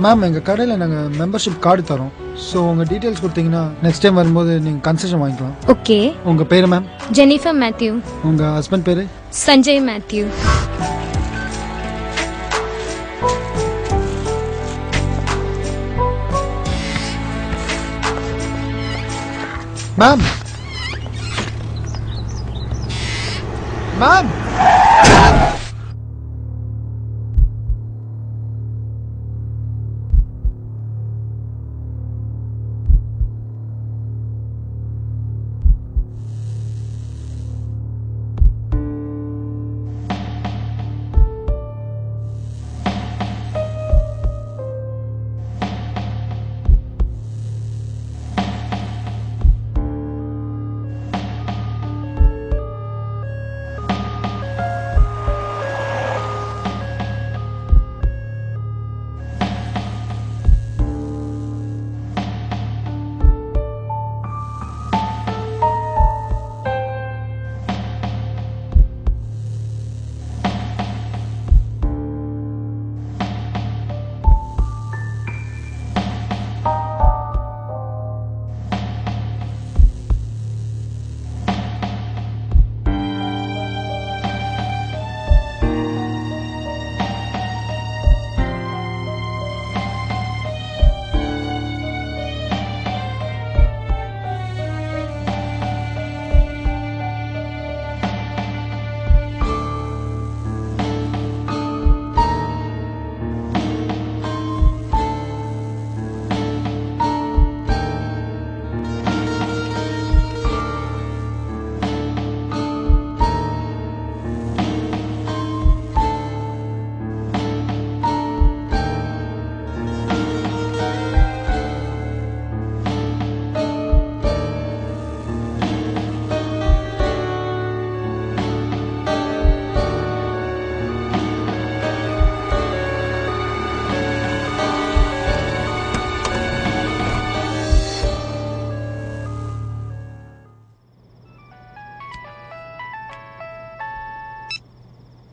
Ma'am எங்கள் கடையில் நாங்கள் மெம்பர்ஷிப் கார்டு தரோம். ஸோ உங்கள் டீட்டெயில்ஸ் கொடுத்தீங்கன்னா நெக்ஸ்ட் டைம் வரும்போது நீங்கள் கன்செஷன் வாங்கிக்கலாம். ஓகே. உங்கள் பேர் மேம்? Jennifer Matthew. உங்கள் ஹஸ்பண்ட் பேர்? Sanjay Matthew. Ma'am ma'am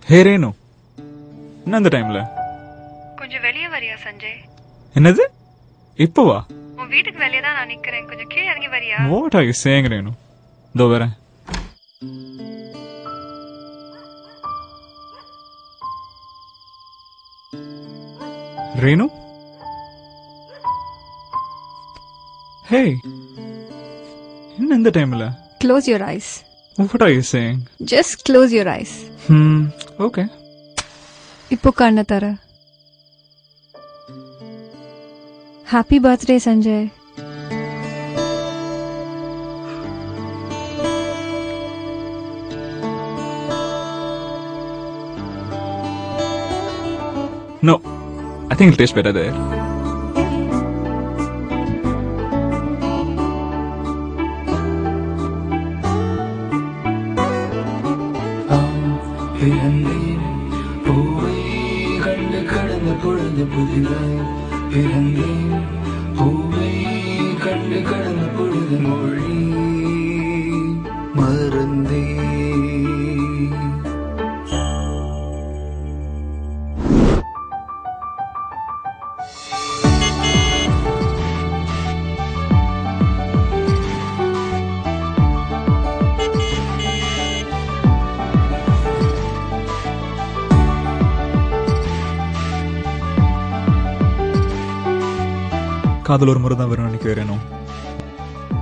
hey Renu, என்ன அந்த டைம்ல? கொஞ்சம் வெளியே வரியா சஞ்சய்? என்னது இப்போவா? உன் வீட்டுக்கு வெளியே தான் நான் நிக்கிறேன், கொஞ்சம் கீழே இறங்கி வரியா? What are you saying Renu? இதோ வரேன். ரேணு, ஹே என்ன இந்த டைம்ல? Close your eyes. What are you saying? Just close your eyes. Okay. இப்போ கண்ண தர. Happy birthday Sanjay. No, I think it'll taste better there. பூவை கண்டு கடந்த பொழுது புதிதாய் பிறந்தேன். பூவை கண்டு கடந்த பொழுது மொழி மறந்தேன். காதல் ஒரு முறை தான் வரும் நினைக்க வரணும்.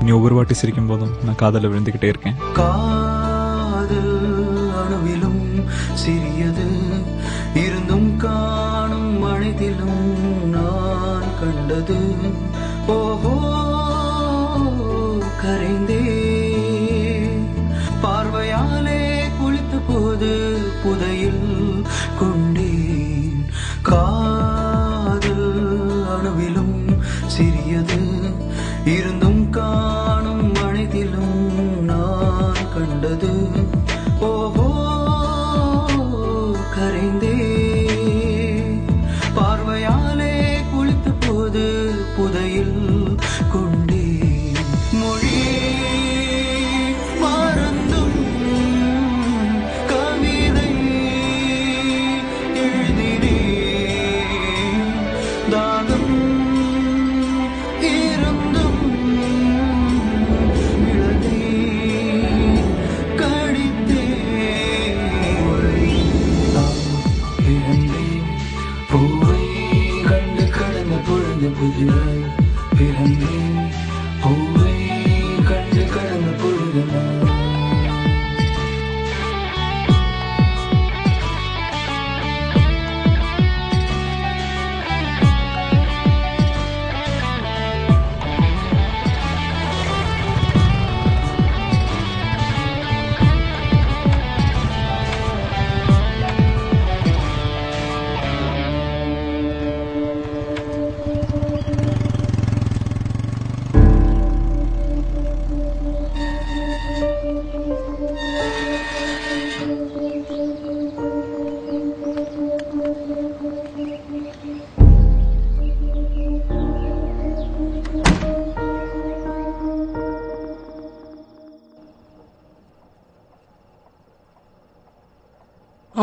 நீ ஒவ்வொரு வாட்டி சிரிக்கும் போதும் நான் காதல விழுந்துகிட்டே இருக்கேன். காதல் அணுவிலும் சிறியது இருந்தும் காணும் மனிதிலும் நான் கண்டது. ஓஹோ கரைந்தே பார்வையாலே குளித்த போது புதையில் கொண்டேன். காதல் அணுவிலும் சிறியது இருந்தும் காணும் மனிதிலும் நான் கண்டது. ஓஹோ கரைந்தே பார்வையாலே குளித்த போது புதையில் கொண்டேன். மொழி மறந்தும் கவிதை எழுதினேன். தாகம்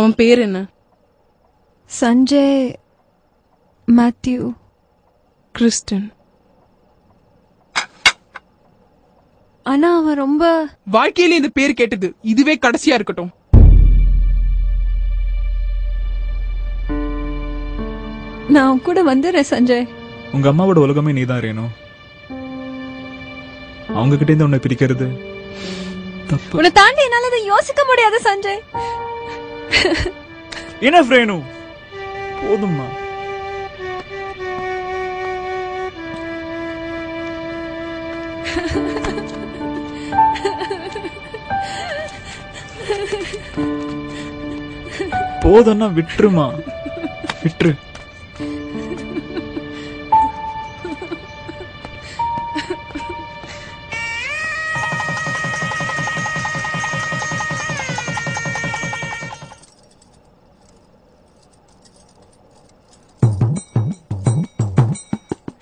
அவன் பேர் என்ன? Sanjay Matthew Christian. ஆனா அவன் ரொம்ப வாழ்க்கையில இந்த பேர் கேட்டது இதுவே கடைசியா இருக்கட்டும். நான் அவன் கூட வந்துடுறேன் சஞ்சய். உங்க அம்மாவோட உலகமே நீதான் ரேணு. அவங்க கிட்ட இருந்து உன்னை பிரிக்கிறது தப்பு. உன்னை தாண்டி என்னால இதை யோசிக்க முடியாது சஞ்சய். என்ன ரேணு, போதும்மா. போதும்னா விட்டுருமா, விட்டுரு.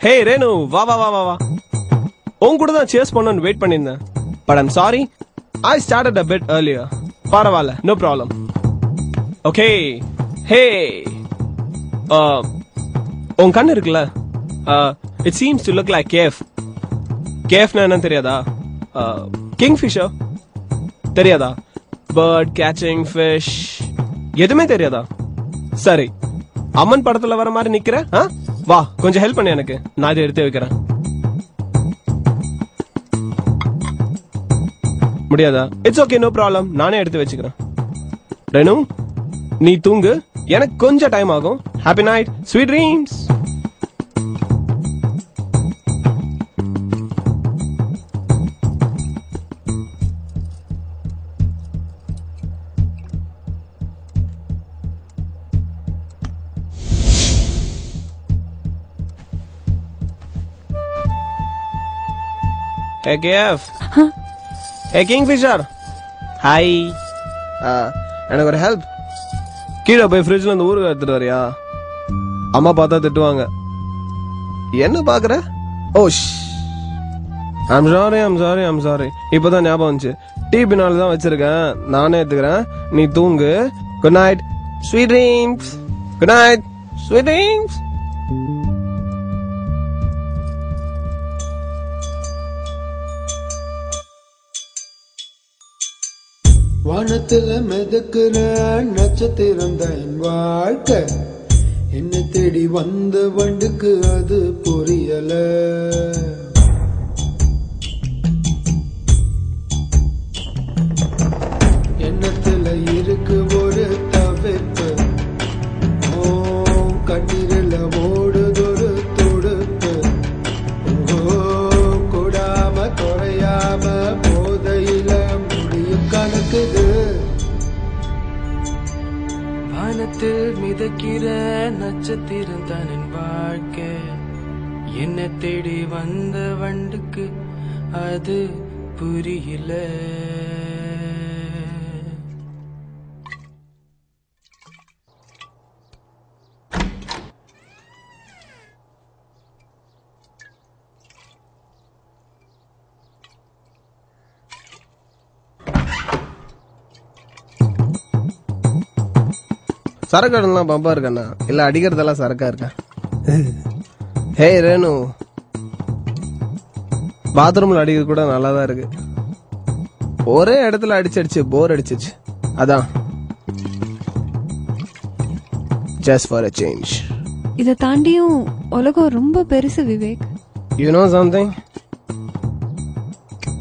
ஹே ரேணு, வா வா வா வா வா. உன் கூட தான் சேஸ் பண்ணணும்னு வெயிட் பண்ணியிருந்தேன். But I'm sorry, I started a bit earlier. பரவாயில்ல, நோ ப்ராப்ளம். ஓகே. ஹே, உன் கண்ணு இருக்குல்ல, it seems to look like cafe. கேஃப்னா என்ன தெரியாதா? கிங்ஃபிஷர் தெரியாதா? பேர்ட் கேச்சிங் ஃபிஷ் எதுவுமே தெரியாதா? சரி, அம்மன் படத்துல வர மாதிரி நிக்கிற. வா, கொஞ்சம் ஹெல்ப் பண்ணு எனக்கு, நான் இதை எடுத்து வைக்கிறேன். முடியாதா? இட்ஸ் ஓகே, நோ ப்ராப்ளம், நானே எடுத்து வச்சுக்கிறேன். ரேணு, நீ தூங்கு, எனக்கு கொஞ்சம் டைம் ஆகும். Happy night, sweet dreams. Hey KF. Hey Kingfisher. Hi. எனக்கு ஒரு ஹெல்ப். கீழே போய் ஃப்ரிட்ஜ்ல இருந்து ஊறுகாய் எடுத்துட்டு வரியா? அம்மா பார்த்தா திட்டுவாங்க. என்ன பாக்குற? ஓஷ். I'm sorry. இப்பதான் ஞாபகம் வந்துச்சு. டீ பின்னால தான் வச்சிருக்கேன், நானே எடுத்துக்கிறேன். நீ தூங்கு. Good night. Sweet dreams. Good night. Sweet dreams. வானத்துல மிதக்கிற நட்சத்திரம் தான் என் வாழ்க்கை. என்ன தேடி வந்த வண்டுக்கு அது புரியல. எண்ணத்துல இருக்கு ஒரு தவிப்பு, கண்ணீரில் ஓடுதொரு துடுப்பு. கூடாம குறையாம போதையில முடியும் கணக்குது. வானத்தில் மிதக்கிற நட்சத்திரம் தான் என் வாழ்க்கை. என்ன தேடி வந்த வண்டுக்கு அது புரியல. சரக்கு எல்லாம் பம்பா இருக்கண்ணா, இல்ல அடிக்கிறதெல்லாம் சரக்கா இருக்கா? ஹே ரேணு, பாத்ரூம்ல அடிக்கிறது கூட நல்லாதான் இருக்கு. ஒரே இடத்துல அடிச்சு போர் அடிச்சிச்சு, அதான். Just for a change. இதை தாண்டியும் உலகம் ரொம்ப பெருசு விவேக். யூ நோ சம்திங்,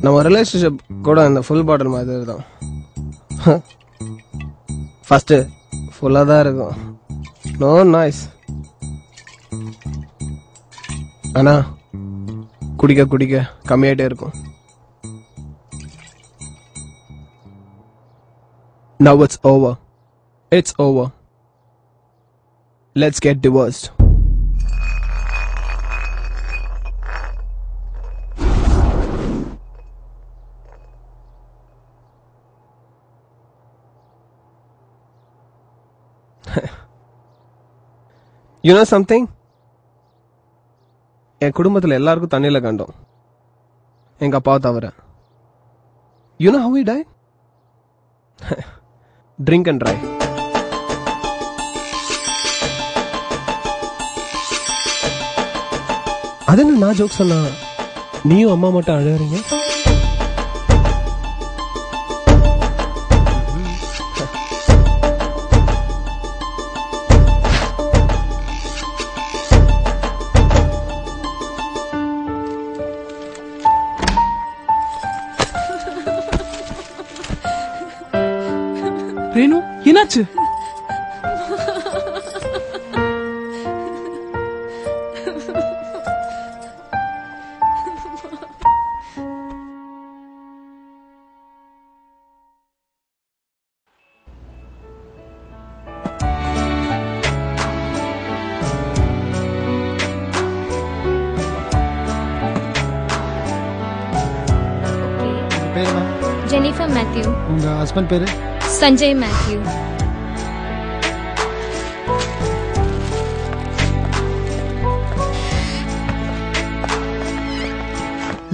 நம்ம ரிலேஷன்ஷிப் கூட இந்த ஃபுல் பாட்டில் மாதிரி தான். ஃபர்ஸ்ட் ஃபுல்லா தான் இருக்கும், நோ நாய்ஸ். ஆனா குடிக்க குடிக்க கம்மியாயிட்டே இருக்கும். Now it's over. It's over. Let's get divorced. You know something? என் குடும்பத்தில் எல்லாருக்கும் தண்ணியில கண்டோம், எங்க அப்பாவை தவிர. You know how he died? Drink and drive. அது என்ன நான் ஜோக் சொன்னா நீயும் அம்மா மட்டும் அழகுறீங்க? ரேணு என்னாச்சு? பேர் என்ன? Jennifer Matthew. உங்க ஹஸ்பண்ட் பேரு? Sanjay Matthew.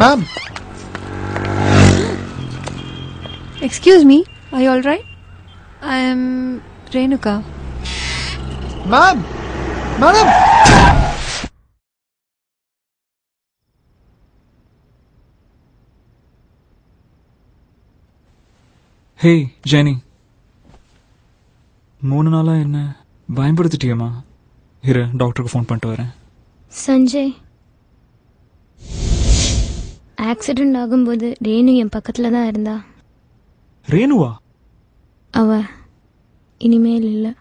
Ma'am. Excuse me, I all right? I am Renuka. Ma'am. Madam. Hey Jenny, 3 நாளா என்ன பயன்படுத்திட்டியம்மா? இரு, டாக்டருக்கு ஃபோன் பண்ணிட்டு வரேன். சஞ்சய், ஆக்சிடென்ட் ஆகும்போது ரேணு என் பக்கத்துல தான் இருந்தா. ரேணுவா? அவ இனிமேல் இல்லை.